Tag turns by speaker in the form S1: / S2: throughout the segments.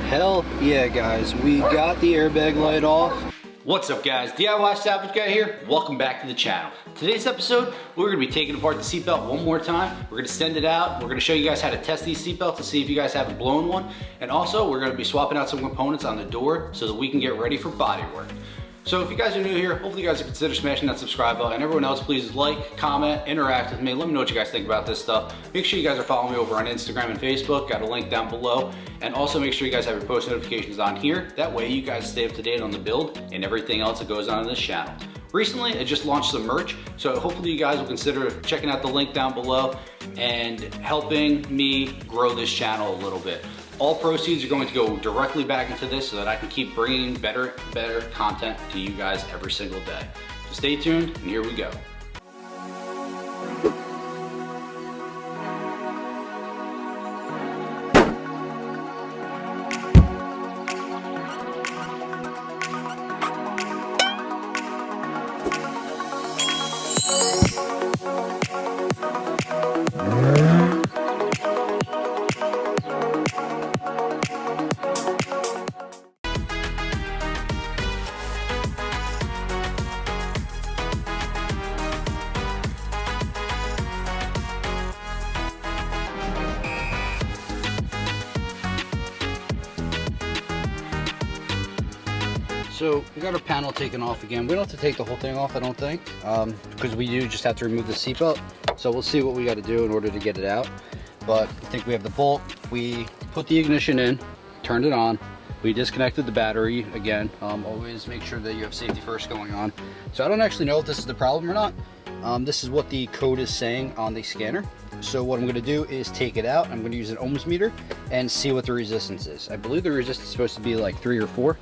S1: Hell yeah, guys, we got the airbag light off.
S2: What's up, guys? DIY Salvage Guy here. Welcome back to the channel. Today's episode, we're gonna be taking apart the seatbelt one more time. We're gonna send it out. We're gonna show you guys how to test these seatbelts to see if you guys haven't blown one. And also, we're gonna be swapping out some components on the door so that we can get ready for body work. So if you guys are new here, hopefully you guys will consider smashing that subscribe button. And everyone else, please like, comment, interact with me. Let me know what you guys think about this stuff. Make sure you guys are following me over on Instagram and Facebook. Got a link down below. And also make sure you guys have your post notifications on here. That way you guys stay up to date on the build and everything else that goes on in this channel. Recently, I just launched some merch. So hopefully you guys will consider checking out the link down below and helping me grow this channel a little bit. All proceeds are going to go directly back into this so that I can keep bringing better content to you guys every single day. So stay tuned, and here we go. So we got our panel taken off again. We don't have to take the whole thing off, I don't think, because we do just have to remove the seatbelt. So we'll see what we got to do in order to get it out. But I think we have the bolt. We put the ignition in, turned it on. We disconnected the battery again. Always make sure that you have safety first going on. So I don't actually know if this is the problem or not. This is what the code is saying on the scanner. So what I'm going to do is take it out. I'm going to use an ohms meter and see what the resistance is. I believe the resistance is supposed to be like 3 or 4.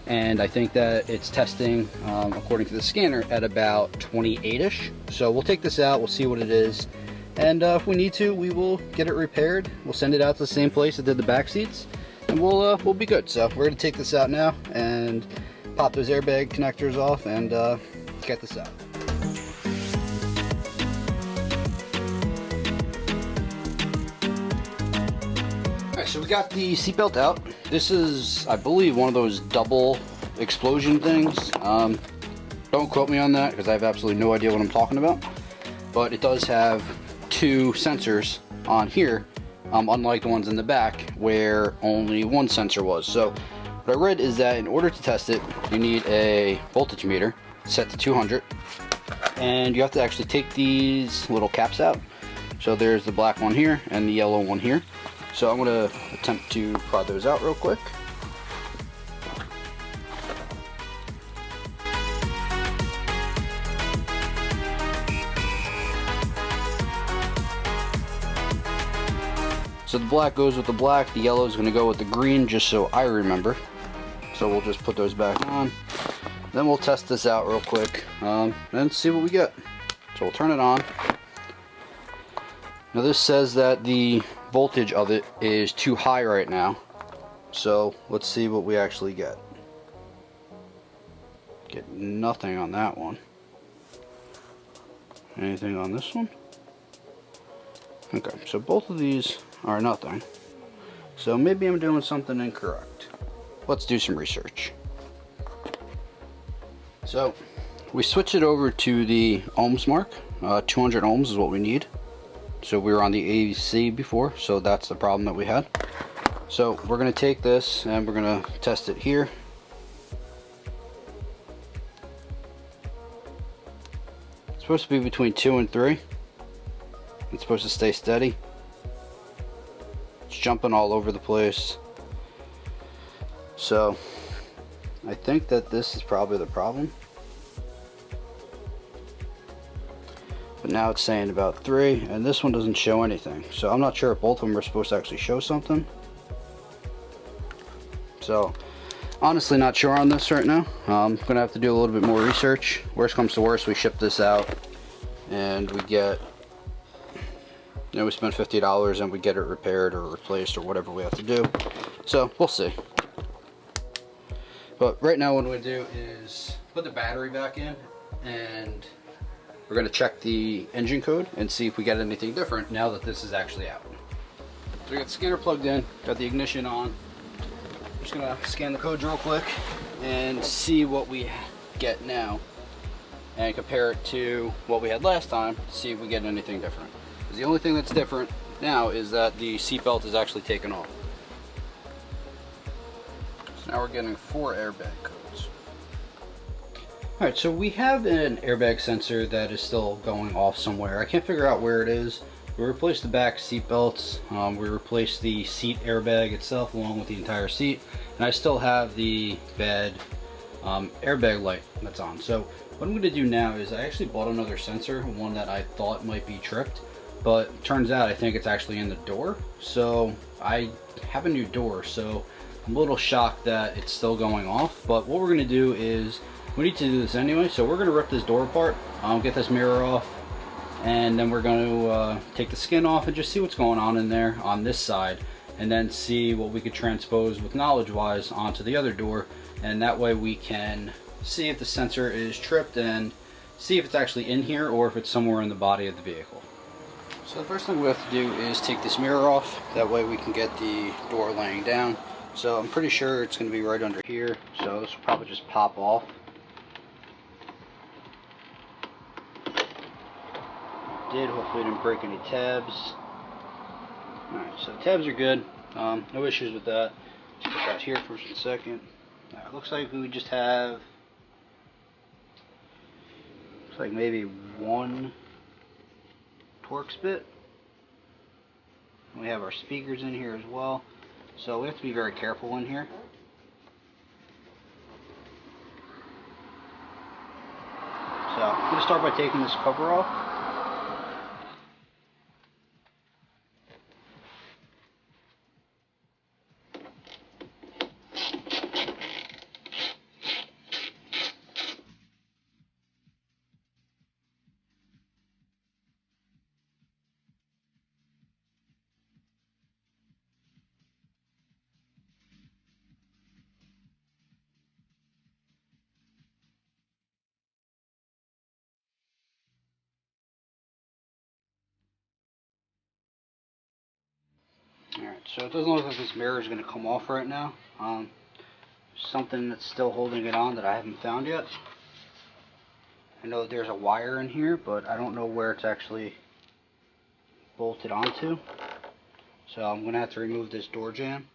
S2: And I think that it's testing, according to the scanner, at about 28-ish. So we'll take this out, we'll see what it is. And if we need to, we will get it repaired. We'll send it out to the same place that did the back seats. And we'll be good. So we're gonna take this out now and pop those airbag connectors off and get this out. So we got the seatbelt out. This is, I believe, one of those double explosion things. Don't quote me on that because I have absolutely no idea what I'm talking about. But it does have 2 sensors on here, unlike the ones in the back where only one sensor was. So what I read is that in order to test it, you need a voltage meter set to 200. And you have to actually take these little caps out. So there's the black one here and the yellow one here. So I'm going to attempt to pry those out real quick. So the black goes with the black, the yellow is going to go with the green, just so I remember. So we'll just put those back on. Then we'll test this out real quick and see what we get. So we'll turn it on. Now this says that the voltage of it is too high right now, so let's see what we actually get. Get nothing on that one. Anything on this one? Okay, so both of these are nothing. So maybe I'm doing something incorrect. Let's do some research. So we switched it over to the ohms mark. 200 ohms is what we need. So we were on the AC before, so that's the problem that we had. So we're going to take this and we're going to test it here. It's supposed to be between 2 and 3. It's supposed to stay steady. It's jumping all over the place. So I think that this is probably the problem. But now it's saying about 3, and this one doesn't show anything. So I'm not sure if both of them are supposed to actually show something. So honestly not sure on this right now. I'm gonna have to do a little bit more research. Worst comes to worst, we ship this out and we get, you know, we spend $50 and we get it repaired or replaced or whatever we have to do. So we'll see. But right now what we do is put the battery back in and we're going to check the engine code and see if we get anything different now that this is actually out. So we got the scanner plugged in, got the ignition on. just gonna scan the codes real quick and see what we get now and compare it to what we had last time to see if we get anything different. Because the only thing that's different now is that the seatbelt is actually taken off. So now we're getting 4 airbag codes. Alright, so we have an airbag sensor that is still going off somewhere. I can't figure out where it is. We replaced the back seat belts, we replaced the seat airbag itself along with the entire seat, and I still have the bad airbag light that's on. So what I'm going to do now is I actually bought another sensor, one that I thought might be tripped, but it turns out I think it's actually in the door. So I have a new door, so I'm a little shocked that it's still going off. But what we're going to do is, we need to do this anyway, so we're going to rip this door apart, get this mirror off, and then we're going to take the skin off and just see what's going on in there on this side, and then see what we could transpose with knowledge wise onto the other door, and that way we can see if the sensor is tripped and see if it's actually in here or if it's somewhere in the body of the vehicle. So the first thing we have to do is take this mirror off, that way we can get the door laying down. So I'm pretty sure it's going to be right under here, so this will probably just pop off. Hopefully didn't break any tabs. Alright, so tabs are good. No issues with that. Let's put that here for a second. Alright, looks like we just have, looks like maybe 1 Torx bit. We have our speakers in here as well. So we have to be very careful in here. So I'm going to start by taking this cover off. Alright, so it doesn't look like this mirror is going to come off right now. Something that's still holding it on that I haven't found yet. I know that there's a wire in here, but I don't know where it's actually bolted onto. So I'm going to have to remove this door jamb.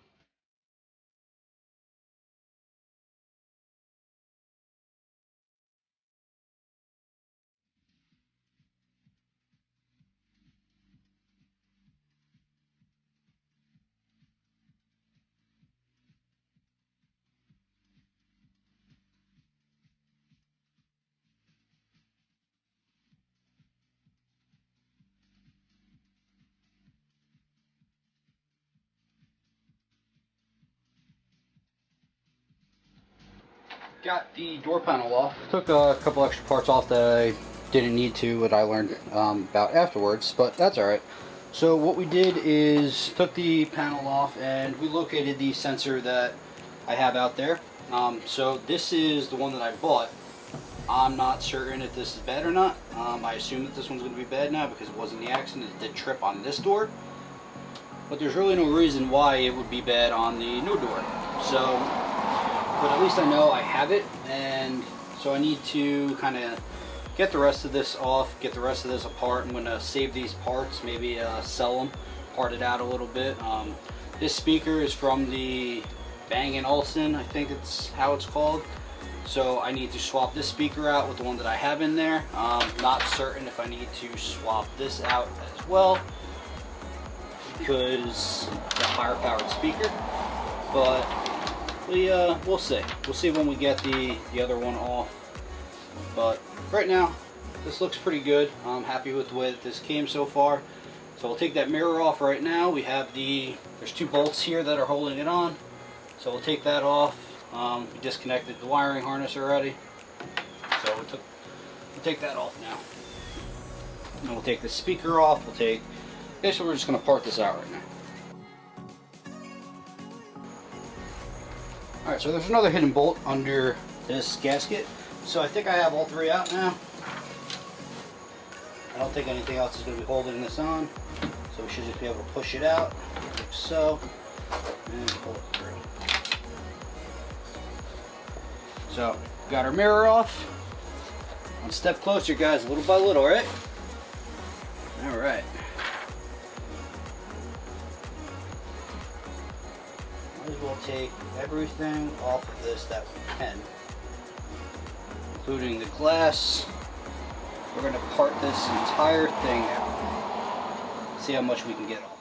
S2: Got the door panel off. Took a couple extra parts off that I didn't need to, that I learned about afterwards, but that's alright. So what we did is took the panel off and we located the sensor that I have out there. So this is the one that I bought. I'm not certain if this is bad or not. I assume that this one's going to be bad now because it wasn't the accident. It did trip on this door. But there's really no reason why it would be bad on the new door. So, but at least I know I have it, and so I need to kind of get the rest of this off, get the rest of this apart. I'm going to save these parts, maybe sell them, part it out a little bit. This speaker is from the Bang & Olufsen, I think it's how it's called. So I need to swap this speaker out with the one that I have in there. Not certain if I need to swap this out as well, because it's a higher powered speaker, but we'll see. We'll see when we get the other one off. But right now, this looks pretty good. I'm happy with the way that this came so far. So we'll take that mirror off right now. We have there's 2 bolts here that are holding it on. So we'll take that off. We disconnected the wiring harness already. So we'll take that off now. And we'll take the speaker off. Okay, so we're just going to part this out right now. Alright, so there's another hidden bolt under this gasket. So I think I have all 3 out now. I don't think anything else is going to be holding this on. So we should just be able to push it out, like so, and pull it through. So, got our mirror off. One step closer, guys, little by little, right? All right. Might as well take everything off of this that we can, including the glass. We're gonna part this entire thing out. See how much we can get off.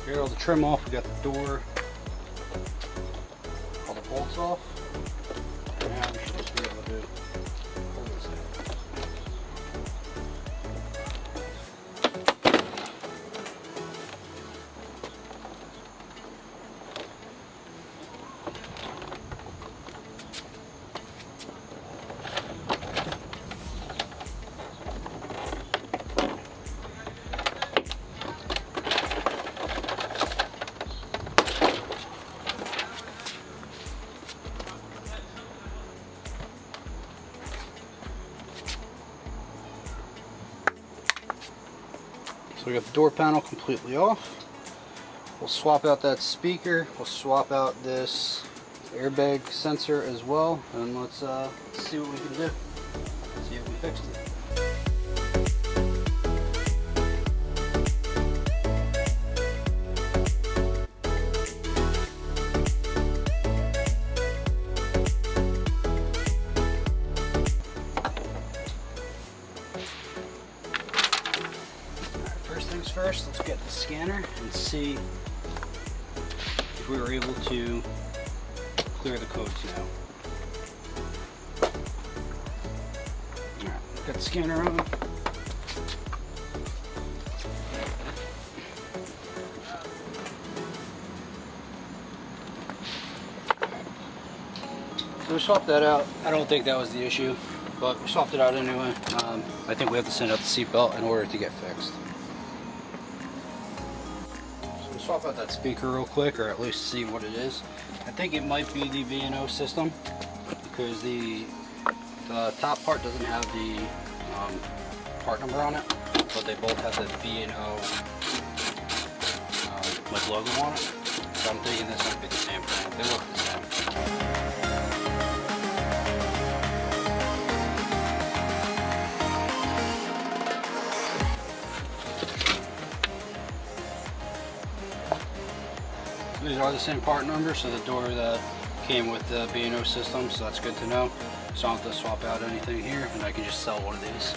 S2: Here, all the trim off. We got the door, all the bolts off. Now we should just be able to pull this out. So we got the door panel completely off. We'll swap out that speaker. We'll swap out this airbag sensor as well, and let's see what we can do. See if we fixed it. First, let's get the scanner and see if we were able to clear the codes now. Alright, got the scanner on. So we swapped that out. I don't think that was the issue, but we swapped it out anyway. I think we have to send out the seatbelt in order to get fixed. Swap out that speaker real quick, or at least see what it is. I think it might be the V&O system, because the top part doesn't have the part number on it, but they both have the V&O like logo on it. So I'm thinking this might be the same thing. They look the same. These are the same part number, so the door that came with the B&O system, so that's good to know. So I don't have to swap out anything here, and I can just sell one of these.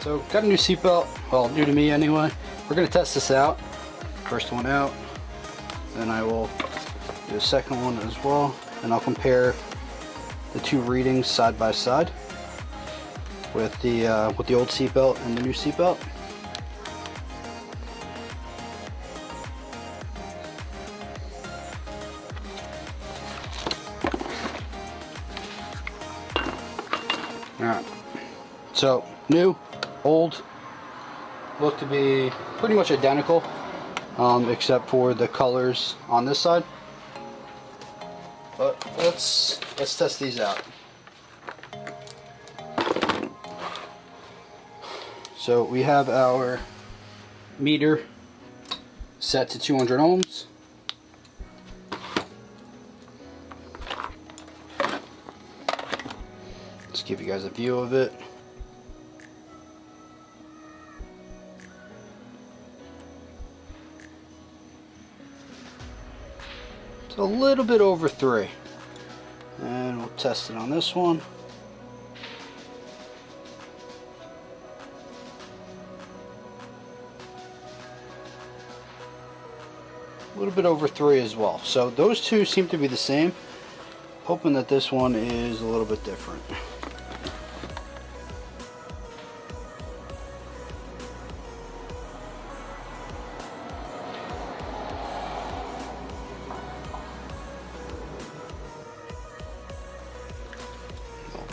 S2: So got a new seatbelt, well, new to me anyway. We're gonna test this out. First one out, then I will do the second one as well, and I'll compare the two readings side by side with the old seatbelt and the new seatbelt. Alright, so new, old, look to be pretty much identical, except for the colors on this side. But let's test these out. So we have our meter set to 200 ohms. Let's give you guys a view of it. It's a little bit over 3. And we'll test it on this one. A little bit over 3 as well. So those two seem to be the same. Hoping that this one is a little bit different.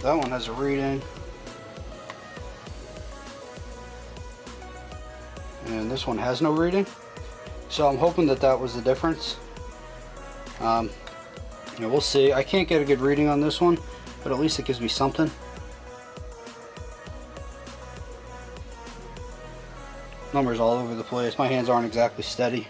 S2: That one has a reading, and this one has no reading. So I'm hoping that that was the difference. We'll see. I can't get a good reading on this one, but at least it gives me something. Numbers all over the place. My hands aren't exactly steady.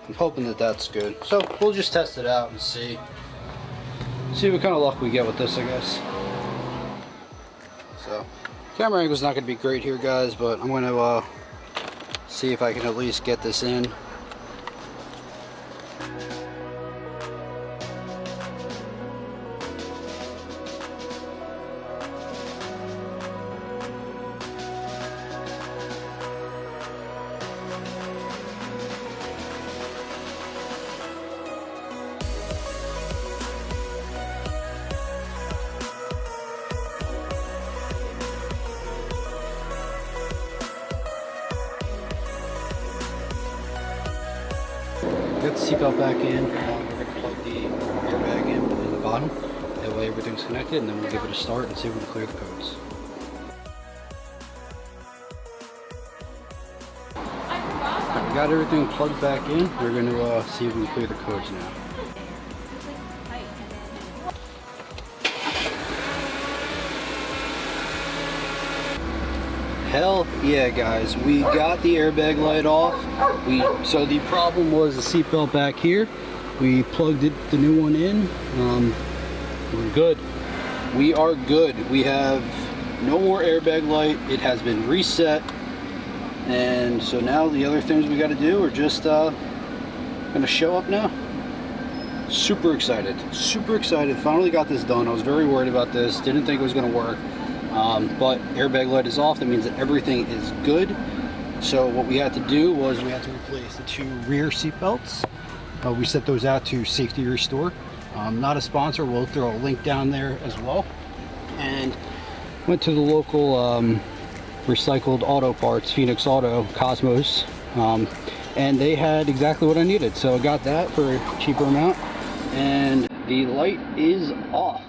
S2: I'm hoping that that's good. So we'll just test it out and see what kind of luck we get with this, I guess. So camera angle's not going to be great here, guys, but I'm going to see if I can at least get this in. Got the seatbelt back in. We're going to plug the airbag in the bottom. That way everything's connected, and then we'll give it a start and see if we can clear the codes. We got everything plugged back in. We're going to see if we can clear the codes now. Hell yeah, guys, we got the airbag light off. So the problem was the seatbelt back here. We plugged the new one in. We're good. We are good. We have no more airbag light. It has been reset. And so now the other things we got to do are just gonna show up now. Super excited. Super excited. Finally got this done. I was very worried about this. Didn't think it was gonna work. But airbag light is off. That means that everything is good. So what we had to do was we had to replace the 2 rear seat belts. We set those out to Safety Restore. Not a sponsor. We'll throw a link down there as well. And went to the local recycled auto parts, Phoenix Auto, Cosmos, and they had exactly what I needed. So I got that for a cheaper amount, and the light is off.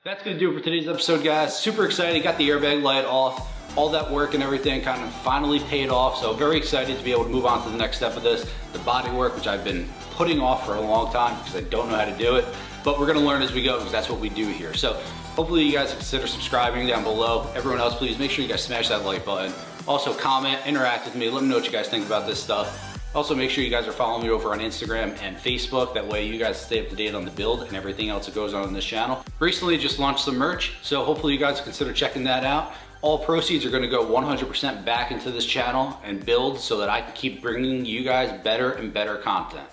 S1: That's gonna do it for today's episode, guys. Super excited, got the airbag light off. All that work and everything kind of finally paid off. So very excited to be able to move on to the next step of this, the body work, which I've been putting off for a long time because I don't know how to do it. But we're gonna learn as we go because that's what we do here. So hopefully you guys consider subscribing down below. Everyone else, please make sure you guys smash that like button. Also comment, interact with me, let me know what you guys think about this stuff. Also make sure you guys are following me over on Instagram and Facebook. That way you guys stay up to date on the build and everything else that goes on this channel. Recently just launched some merch, so hopefully you guys consider checking that out. All proceeds are gonna go 100% back into this channel and build so that I can keep bringing you guys better and better content.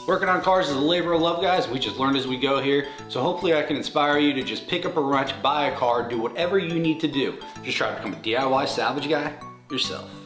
S1: Working on cars is a labor of love, guys. We just learn as we go here. So hopefully I can inspire you to just pick up a wrench, buy a car, do whatever you need to do. Just try to become a DIY salvage guy yourself.